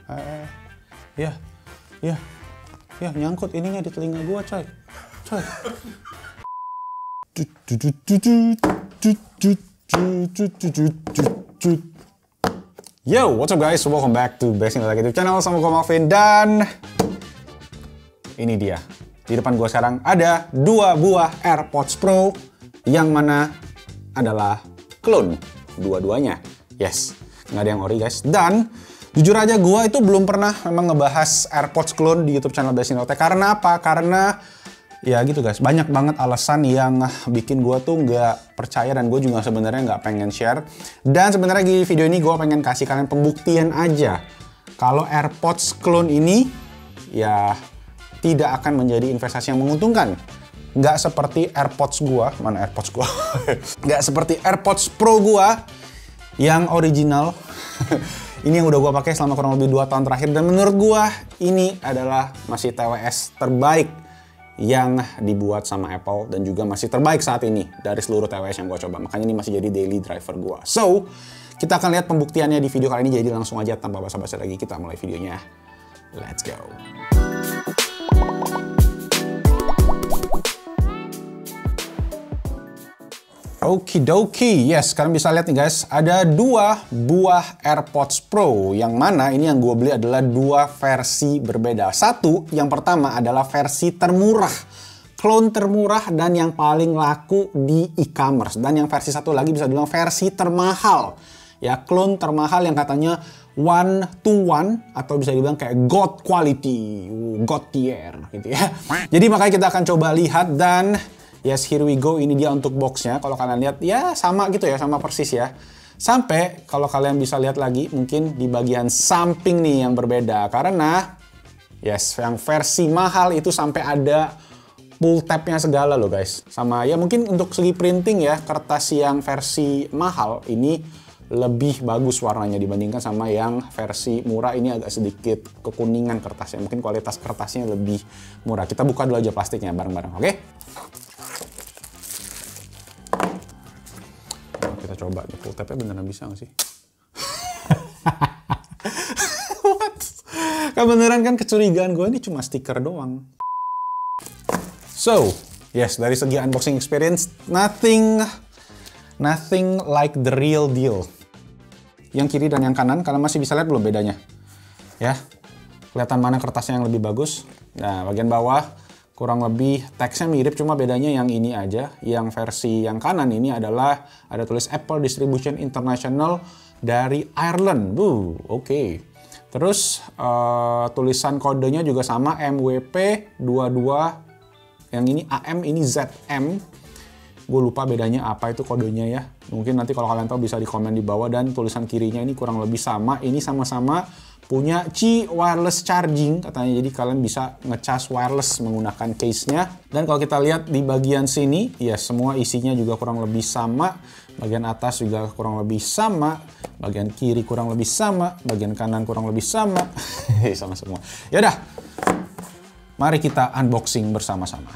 Ya, nyangkut ininya di telinga gua, coy. Yo, what's up guys? Welcome back to Best in the YouTube channel sama gue Malvin, dan ini dia. Di depan gue sekarang ada 2 buah AirPods Pro yang mana adalah clone dua-duanya. Yes, nggak ada yang ori guys. Dan jujur aja gue itu belum pernah memang ngebahas AirPods clone di YouTube channel Best in the. Karena apa? Karena ya gitu guys, banyak banget alasan yang bikin gue tuh nggak percaya, dan gue juga sebenarnya nggak pengen share. Dan sebenarnya di video ini gue pengen kasih kalian pembuktian aja kalau AirPods clone ini ya tidak akan menjadi investasi yang menguntungkan. Nggak seperti AirPods gue, mana AirPods gue? Nggak seperti AirPods Pro gue yang original. Ini yang udah gue pakai selama kurang lebih 2 tahun terakhir, dan menurut gue ini adalah masih TWS terbaik yang dibuat sama Apple, dan juga masih terbaik saat ini dari seluruh TWS yang gue coba. Makanya ini masih jadi daily driver gue. So, kita akan lihat pembuktiannya di video kali ini. Jadi langsung aja tanpa basa-basi lagi kita mulai videonya. Let's go. Okidoki, yes, kalian bisa lihat nih guys, ada 2 buah AirPods Pro, yang mana ini yang gue beli adalah 2 versi berbeda. Satu, yang pertama adalah versi termurah, clone termurah dan yang paling laku di e-commerce. Dan yang versi satu lagi bisa dibilang versi termahal, ya, clone termahal yang katanya 1 to 1 atau bisa dibilang kayak God quality, God tier gitu ya. Jadi makanya kita akan coba lihat, dan yes, here we go. Ini dia untuk boxnya. Kalau kalian lihat, ya sama gitu ya, sama persis ya. Sampai kalau kalian bisa lihat lagi, mungkin di bagian samping nih yang berbeda. Karena, yes, yang versi mahal itu sampai ada pull tabnya segala loh guys. Sama ya mungkin untuk segi printing ya, kertas yang versi mahal ini lebih bagus warnanya dibandingkan sama yang versi murah. Ini agak sedikit kekuningan kertasnya. Mungkin kualitas kertasnya lebih murah. Kita buka dulu aja plastiknya bareng-bareng, oke? Kita coba, full tab-nya beneran bisa nggak sih? What? Kan beneran kan, kecurigaan gue ini cuma stiker doang. So, yes, dari segi unboxing experience, nothing like the real deal. Yang kiri dan yang kanan, kalian masih bisa lihat belum bedanya? Ya, kelihatan mana kertasnya yang lebih bagus. Nah, bagian bawah kurang lebih teksnya mirip, cuma bedanya yang ini aja. Yang versi yang kanan ini adalah ada tulis Apple Distribution International dari Ireland. Oke. Terus tulisan kodenya juga sama, MWP22. Yang ini AM, ini ZM. Gue lupa bedanya apa itu kodenya ya. Mungkin nanti kalau kalian tahu bisa di komen di bawah. Dan tulisan kirinya ini kurang lebih sama. Ini sama-sama punya Qi wireless charging katanya, jadi kalian bisa ngecas wireless menggunakan case-nya. Dan kalau kita lihat di bagian sini, ya semua isinya juga kurang lebih sama. Bagian atas juga kurang lebih sama, bagian kiri kurang lebih sama, bagian kanan kurang lebih sama. Sama semua. Yaudah, mari kita unboxing bersama-sama.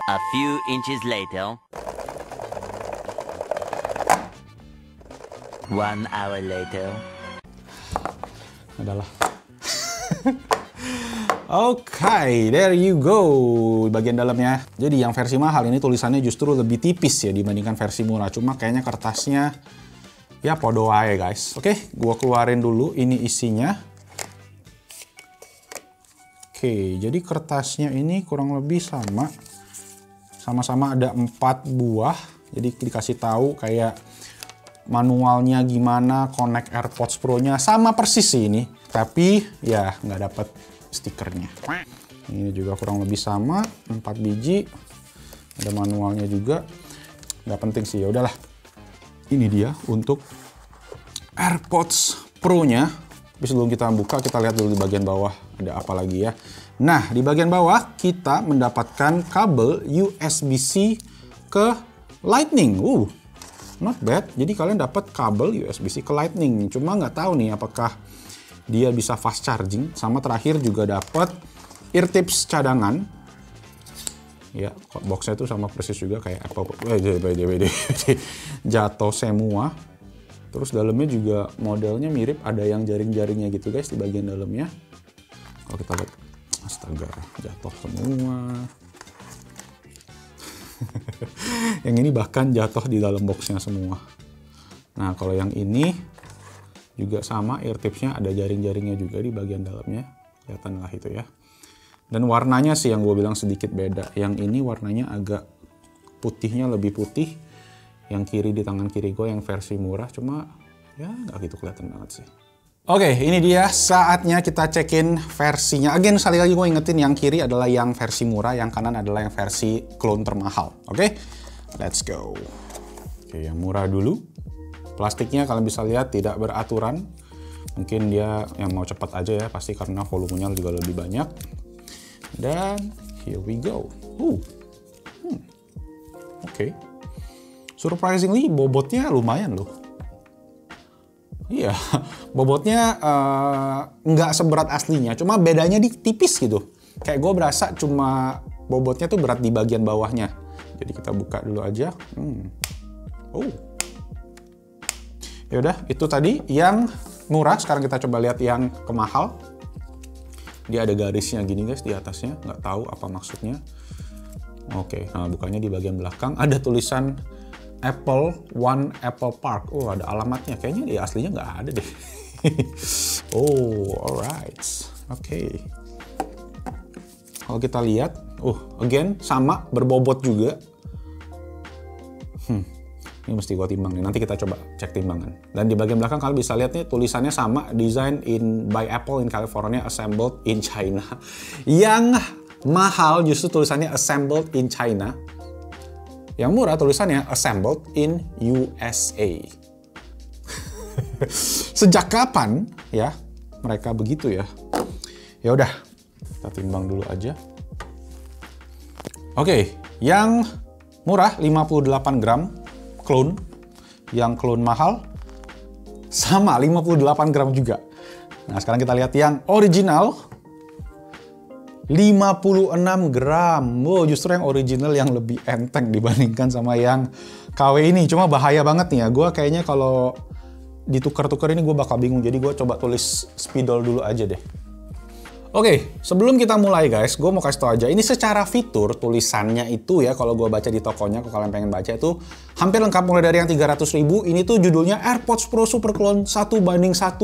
A few inches later. 1 hour later. Adalah. Oke, there you go. Bagian dalamnya. Jadi yang versi mahal ini tulisannya justru lebih tipis ya dibandingkan versi murah. Cuma kayaknya kertasnya ya podo aja guys. Oke, gua keluarin dulu ini isinya. Oke, jadi kertasnya ini kurang lebih sama. Sama-sama ada 4 buah. Jadi dikasih tahu kayak manualnya gimana, connect AirPods Pro-nya sama persis sih ini, tapi ya nggak dapet stikernya. Ini juga kurang lebih sama, 4 biji, ada manualnya juga, nggak penting sih, ya udahlah. Ini dia untuk AirPods Pro-nya. Tapi sebelum kita buka, kita lihat dulu di bagian bawah ada apa lagi ya. Nah, di bagian bawah kita mendapatkan kabel USB-C ke Lightning. Not bad. Jadi kalian dapat kabel USB-C ke Lightning. Cuma nggak tahu nih apakah dia bisa fast charging. Sama terakhir juga dapat ear tips cadangan. Ya, boxnya itu sama persis juga kayak Apple. Jatuh semua. Terus dalamnya juga modelnya mirip, ada yang jaring-jaringnya gitu guys di bagian dalamnya. Kalau kita lihat, astaga, jatuh semua. Yang ini bahkan jatuh di dalam boxnya semua. Nah, kalau yang ini juga sama, ear tipsnya ada jaring-jaringnya juga di bagian dalamnya. Kelihatan lah itu ya. Dan warnanya sih yang gue bilang sedikit beda. Yang ini warnanya agak putihnya lebih putih. Yang kiri di tangan kiri gue yang versi murah, cuma ya nggak gitu kelihatan banget sih. Oke, ini dia saatnya kita cekin versinya. Again, sekali lagi gue ingetin yang kiri adalah yang versi murah, yang kanan adalah yang versi clone termahal. Oke, let's go. Oke, yang murah dulu. Plastiknya kalian bisa lihat tidak beraturan. Mungkin dia yang mau cepat aja ya, pasti karena volumenya juga lebih banyak. Dan here we go. Oke. Surprisingly, bobotnya lumayan loh. Iya, bobotnya nggak seberat aslinya, cuma bedanya di tipis gitu. Kayak gue berasa cuma bobotnya tuh berat di bagian bawahnya. Jadi kita buka dulu aja. Yaudah, itu tadi yang murah. Sekarang kita coba lihat yang kemahal. Dia ada garisnya gini guys di atasnya, nggak tahu apa maksudnya. Oke, nah bukanya di bagian belakang ada tulisan Apple One Apple Park. Oh, ada alamatnya. Kayaknya di aslinya nggak ada deh. Oh, alright. Oke. Kalau kita lihat, again sama berbobot juga. Ini mesti gua timbang nih. Nanti kita coba cek timbangan. Dan di bagian belakang kalian bisa lihat nih tulisannya sama, design by Apple in California, assembled in China. Yang mahal justru tulisannya assembled in China. Yang murah tulisannya assembled in USA. Sejak kapan ya mereka begitu ya? Ya udah, kita timbang dulu aja. Oke, yang murah 58 gram clone, yang clone mahal sama 58 gram juga. Nah, sekarang kita lihat yang original 56 gram. Wow, justru yang original yang lebih enteng dibandingkan sama yang KW ini. Cuma bahaya banget nih ya. Gue kayaknya kalau ditukar-tukar ini gue bakal bingung. Jadi gue coba tulis spidol dulu aja deh. Oke, sebelum kita mulai guys, gue mau kasih tau aja. Ini secara fitur tulisannya itu ya, kalau gue baca di tokonya, kalau kalian pengen baca itu hampir lengkap mulai dari yang 300.000. Ini tuh judulnya AirPods Pro Super Clone 1:1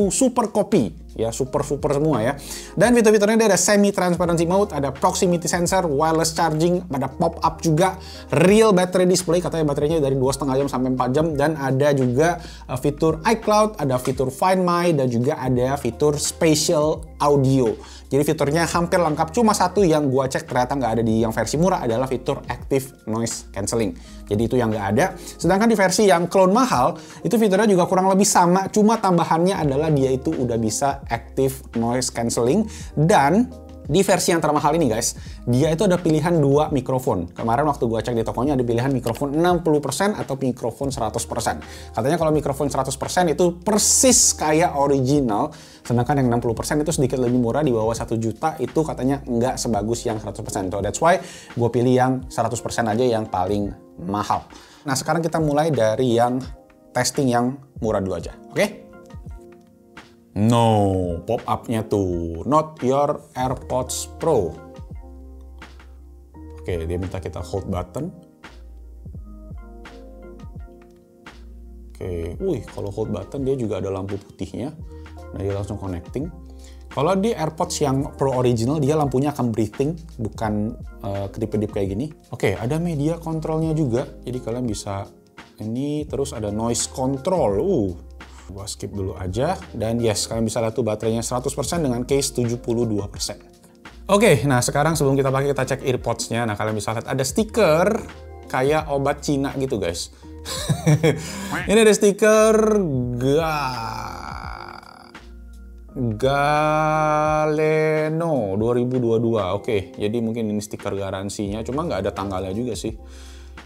Super Copy. Ya, super semua ya. Dan fitur-fiturnya dia ada semi-transparency mode, ada proximity sensor, wireless charging, ada pop-up juga, real battery display, katanya baterainya dari 2,5 jam sampai 4 jam, dan ada juga fitur iCloud, ada fitur Find My, dan juga ada fitur spatial audio. Jadi fiturnya hampir lengkap, cuma satu yang gua cek ternyata nggak ada di yang versi murah adalah fitur Active Noise Cancelling. Jadi itu yang nggak ada. Sedangkan di versi yang clone mahal, itu fiturnya juga kurang lebih sama, cuma tambahannya adalah dia itu udah bisa Active Noise Cancelling. Dan di versi yang termahal ini guys, dia itu ada pilihan 2 mikrofon. Kemarin waktu gua cek di tokonya ada pilihan mikrofon 60% atau mikrofon 100%. Katanya kalau mikrofon 100% itu persis kayak original, sedangkan yang 60% itu sedikit lebih murah, di bawah 1 juta, itu katanya nggak sebagus yang 100%. So that's why gue pilih yang 100% aja yang paling mahal. Nah, sekarang kita mulai dari yang testing yang murah dulu aja, oke? No, pop-up-nya tuh, not your AirPods Pro. Oke, dia minta kita hold button. Oke, kalau hold button dia juga ada lampu putihnya. Nah, dia langsung connecting. Kalau di AirPods yang Pro original, dia lampunya akan breathing, bukan kedip-kedip kayak gini. Oke, ada media controlnya juga, jadi kalian bisa ini, terus ada noise control. Gua skip dulu aja, dan yes, kalian bisa lihat tuh baterainya 100% dengan case 72%. Oke, nah sekarang sebelum kita pakai, kita cek earpods-nya. Nah, kalian bisa lihat ada stiker kayak obat Cina gitu guys. Ini ada stiker Galeno 2022. Oke, jadi mungkin ini stiker garansinya, cuma nggak ada tanggalnya juga sih.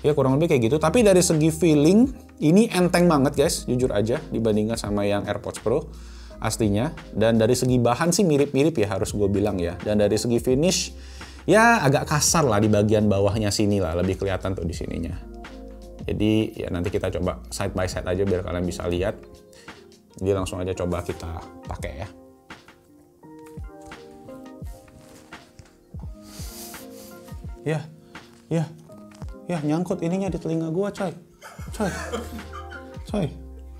Ya kurang lebih kayak gitu, tapi dari segi feeling ini enteng banget guys, jujur aja dibandingkan sama yang AirPods Pro aslinya. Dan dari segi bahan sih mirip-mirip ya, harus gue bilang ya. Dan dari segi finish ya agak kasar lah di bagian bawahnya sini lah, lebih kelihatan tuh di sininya. Jadi ya nanti kita coba side by side aja biar kalian bisa lihat. Jadi langsung aja coba kita pakai ya. Ya nyangkut ininya di telinga gua coy.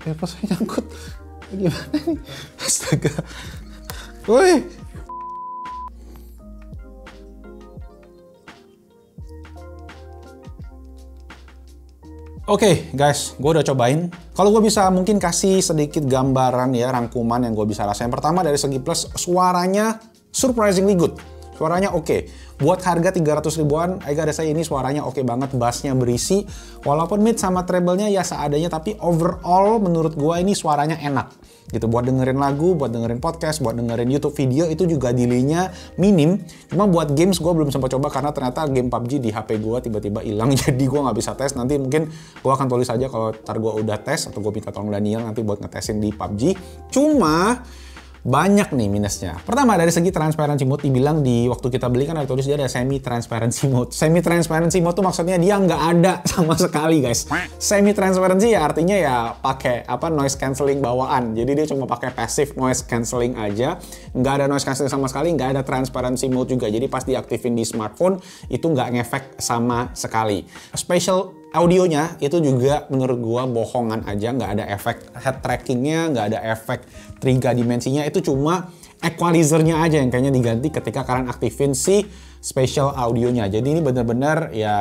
AirPods-nya nyangkut. Gimana nih? Astaga. Woi. Oke, guys, gue udah cobain. Kalau gue bisa mungkin kasih sedikit gambaran ya, rangkuman yang gue bisa rasain. Pertama dari segi plus, suaranya surprisingly good. Suaranya oke. Buat harga 300 ribuan, I gotta say ini suaranya oke banget, bassnya berisi. Walaupun mid sama treble-nya ya seadanya, tapi overall menurut gue ini suaranya enak. Gitu, buat dengerin lagu, buat dengerin podcast, buat dengerin YouTube video, itu juga delay-nya minim. Cuma buat games gue belum sempat coba karena ternyata game PUBG di HP gue tiba-tiba hilang, jadi gue nggak bisa tes. Nanti mungkin gue akan tulis aja kalau ntar gue udah tes, atau gue minta tolong Daniel nanti buat ngetesin di PUBG. Cuma banyak nih minusnya. Pertama dari segi transparency mode, dibilang di waktu kita beli kan ada tulis dia ada semi transparency mode. Semi transparency mode tuh maksudnya dia nggak ada sama sekali guys. Semi transparency ya artinya ya pakai noise cancelling bawaan. Jadi dia cuma pakai passive noise cancelling aja, nggak ada noise cancelling sama sekali, nggak ada transparency mode juga. Jadi pas diaktifin di smartphone itu nggak ngefek sama sekali. Spatial audionya itu juga menurut gua bohongan aja, nggak ada efek head trackingnya, nggak ada efek 3 dimensinya, itu cuma equalizernya aja yang kayaknya diganti ketika kalian aktifin si spatial audionya. Jadi ini bener-bener ya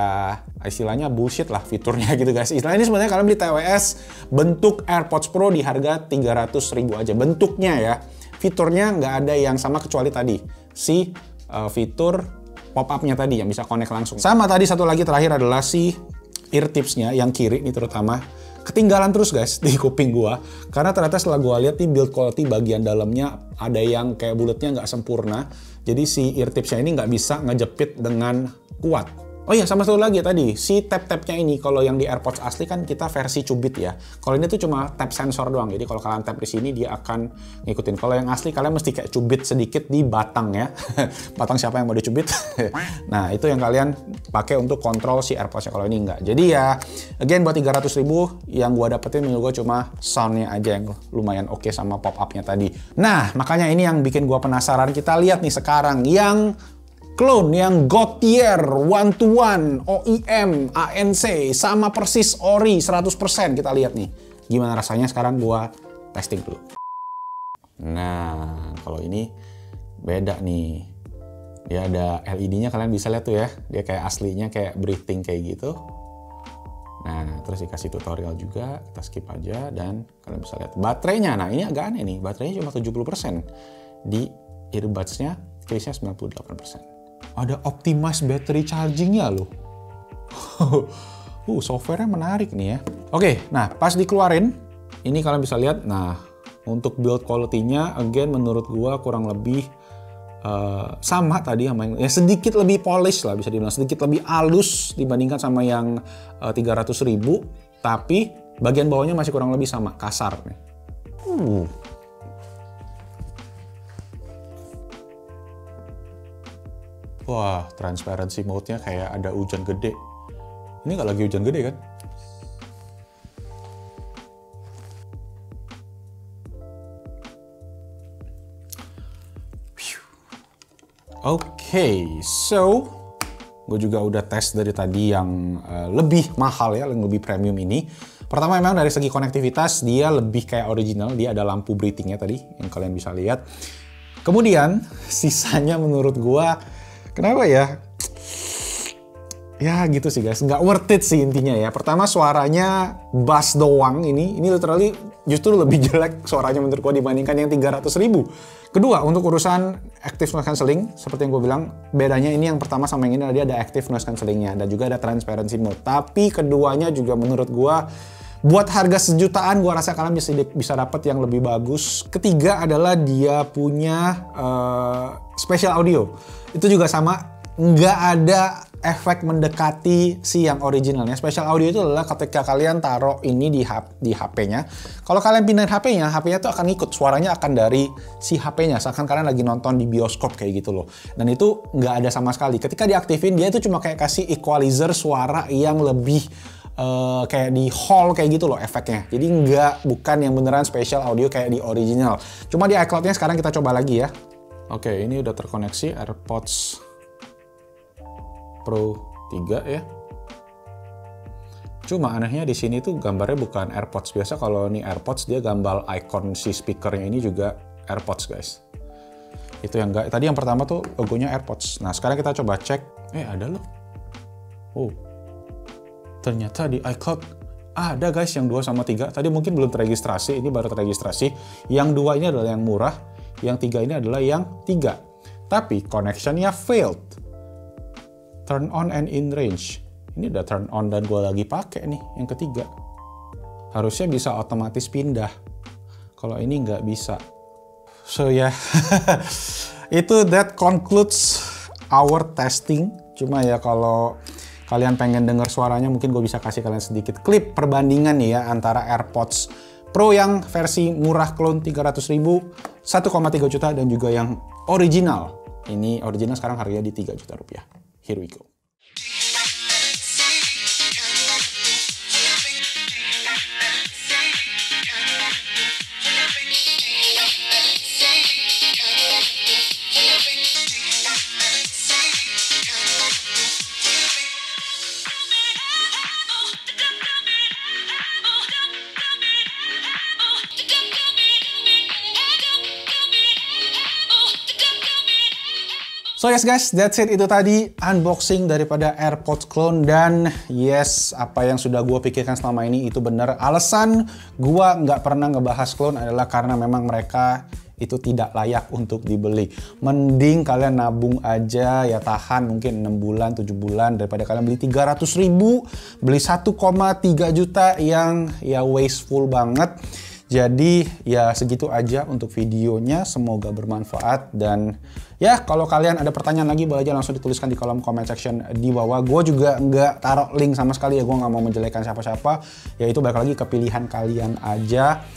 istilahnya bullshit lah fiturnya gitu guys. Istilahnya ini sebenarnya kalian beli TWS bentuk AirPods Pro di harga 300 ribu aja. Bentuknya ya, fiturnya nggak ada yang sama kecuali tadi si fitur pop-up-nya tadi yang bisa connect langsung. Sama tadi satu lagi terakhir adalah si ear tipsnya yang kiri ini terutama ketinggalan terus guys di kuping gua, karena ternyata setelah gua lihat nih build quality bagian dalamnya ada yang kayak bulatnya nggak sempurna, jadi si ear tipsnya ini nggak bisa ngejepit dengan kuat. Oh iya, sama satu lagi tadi, si tap-tapnya ini, kalau yang di AirPods asli kan kita versi cubit ya. Kalau ini tuh cuma tap sensor doang, jadi kalau kalian tap di sini dia akan ngikutin. Kalau yang asli kalian mesti kayak cubit sedikit di batang ya. Batang siapa yang mau dicubit? Nah, itu yang kalian pakai untuk kontrol si AirPods-nya, kalau ini enggak. Jadi ya, again buat 300 ribu, yang gua dapetin menurut gua cuma sound-nya aja yang lumayan oke sama pop-up-nya tadi. Nah, makanya ini yang bikin gua penasaran. Kita lihat nih sekarang yang clone yang Gautier one-to-one OEM ANC sama persis ori 100%. Kita lihat nih gimana rasanya. Sekarang gua testing dulu. Nah, kalau ini beda nih. Dia ada LED-nya, kalian bisa lihat tuh ya. Dia kayak aslinya kayak breathing kayak gitu. Nah, terus dikasih tutorial juga. Kita skip aja dan kalian bisa lihat baterainya. Nah, ini agak aneh nih. Baterainya cuma 70%. Di earbuds-nya case-nya 98%. Ada optimized battery charging-nya loh. Software-nya menarik nih ya. Oke, nah pas dikeluarin, ini kalian bisa lihat. Nah, untuk build quality-nya, again menurut gua kurang lebih sama tadi sama yang sedikit lebih polish lah, bisa dibilang sedikit lebih halus dibandingkan sama yang 300 ribu. Tapi bagian bawahnya masih kurang lebih sama, kasar nih. Wah, transparency mode-nya kayak ada hujan gede. Ini nggak lagi hujan gede kan? Oke, so gue juga udah tes dari tadi yang lebih mahal ya, yang lebih premium ini. Pertama memang dari segi konektivitas dia lebih kayak original, dia ada lampu breathing-nya tadi yang kalian bisa lihat. Kemudian sisanya menurut gue kenapa ya? Ya gitu sih guys, nggak worth it sih intinya ya. Pertama suaranya bass doang ini literally justru lebih jelek suaranya menurut gua dibandingkan yang 300 ribu. Kedua, untuk urusan active noise cancelling, seperti yang gue bilang, bedanya ini yang pertama sama yang ini dia ada active noise cancellingnya dan juga ada transparency mode. Tapi keduanya juga menurut gua buat harga sejutaan gua rasa kalian bisa dapat yang lebih bagus. Ketiga adalah dia punya spatial audio. Itu juga sama, nggak ada efek mendekati si yang originalnya. Spatial audio itu adalah ketika kalian taruh ini di HP-nya. Kalau kalian pindahin HP-nya tuh akan ngikut. Suaranya akan dari si HP-nya. Seakan kalian lagi nonton di bioskop kayak gitu loh. Dan itu nggak ada sama sekali. Ketika diaktifin, dia itu cuma kayak kasih equalizer suara yang lebih kayak di hall kayak gitu loh efeknya. Jadi bukan yang beneran spatial audio kayak di original. Cuma di iCloud-nya sekarang kita coba lagi ya. Oke, ini udah terkoneksi AirPods Pro 3 ya. Cuma anehnya di sini tuh gambarnya bukan AirPods. Biasa kalau ini AirPods dia gambar icon si speakernya ini juga AirPods guys. Itu yang enggak. Tadi yang pertama tuh logonya AirPods. Nah sekarang kita coba cek. Ada loh. Oh. Ternyata di iCloud ada guys yang 2 sama 3. Tadi mungkin belum terregistrasi. Ini baru terregistrasi. Yang 2 ini adalah yang murah. Yang 3 ini adalah yang 3. Tapi connectionnya failed. Turn on and in range. Ini udah turn on dan gue lagi pakai nih yang ketiga. Harusnya bisa otomatis pindah. Kalau ini nggak bisa. So ya, itu that concludes our testing. Cuma ya kalau kalian pengen denger suaranya mungkin gue bisa kasih kalian sedikit klip perbandingan nih ya antara AirPods Pro yang versi murah clone 300.000, 1,3 juta dan juga yang original. Ini original sekarang harganya di 3 juta rupiah. Here we go. So yes guys, that's it. Itu tadi unboxing daripada AirPods clone. Dan yes, apa yang sudah gue pikirkan selama ini itu bener. Alasan gue nggak pernah ngebahas clone adalah karena memang mereka itu tidak layak untuk dibeli. Mending kalian nabung aja ya, tahan mungkin 6 bulan, 7 bulan daripada kalian beli 300.000, beli 1,3 juta yang ya wasteful banget. Jadi ya segitu aja untuk videonya, semoga bermanfaat. Dan ya kalau kalian ada pertanyaan lagi boleh aja langsung dituliskan di kolom comment section di bawah. Gue juga nggak taruh link sama sekali ya, gue nggak mau menjelekkan siapa-siapa. Ya itu balik lagi ke pilihan kalian aja.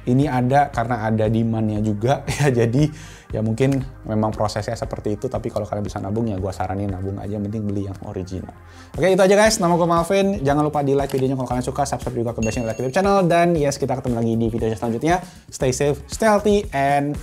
Ini ada karena ada demand-nya juga ya, jadi ya mungkin memang prosesnya seperti itu. Tapi kalau kalian bisa nabung ya gue saranin nabung aja, mending beli yang original. Oke, itu aja guys, nama gue Malvin. Jangan lupa di like videonya kalau kalian suka, subscribe juga ke Bashing Like YouTube channel. Dan yes, kita ketemu lagi di video selanjutnya. Stay safe, stay healthy, and